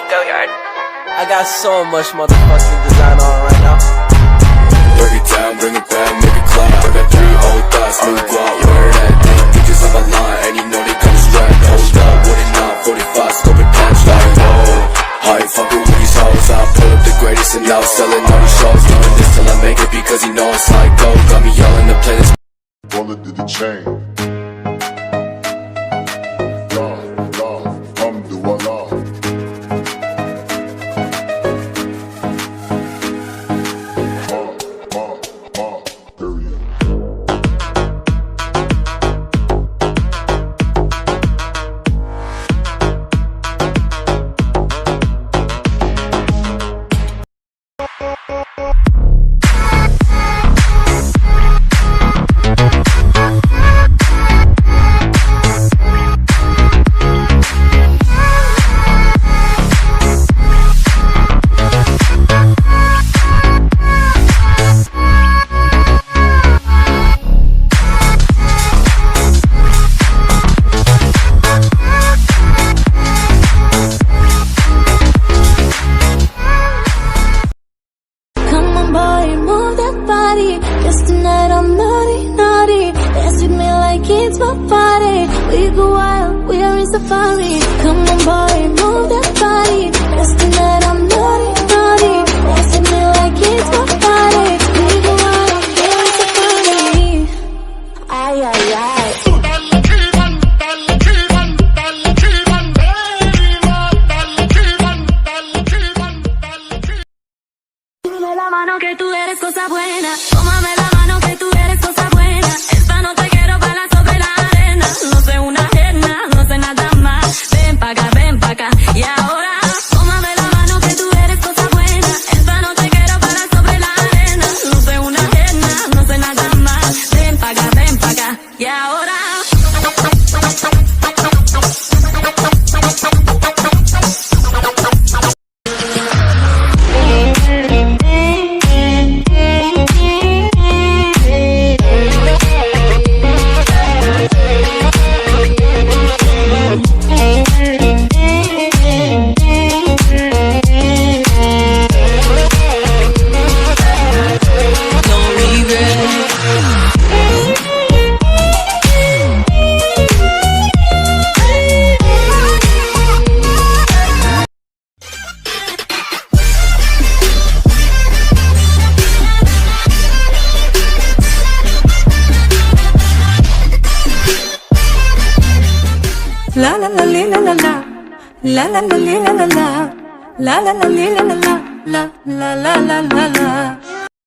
go yard. I got so much motherfucking design on right now. Break it down, bring it back, make it clap. I got 3 old thoughts, new guap, where that thing? Bitches on my line, and you know they come strapped. Hold up, what it not, 45, scope it catch like, whoa. I ain't fucking with these hoes, I pull up the greatest and now selling all these shows. Doing this till I make it because you know it's like gold. Got me yelling to play this. Bullet to the chain. Just tonight I'm naughty, naughty. Dance with me like it's my party. We go wild, we are in safari. Come on boy, move that body. Just tonight I'm naughty, naughty. Dance with me like it's my party. We go wild, we are in safari. Ay, ay, ay. Tómame la mano que tú eres cosa buena. Tómame la mano que tú eres cosa buena. Esta noche quiero bailar sobre la arena. No sé una ajena, no sé nada más. Ven pa' acá, y ahora. Tómame la mano que tú eres cosa buena. Esta noche quiero bailar sobre la arena. No sé una ajena, no sé nada más. Ven pa' acá, y ahora. La la la li la la la, la la la li la la la, la la la li la la la, la la la la la.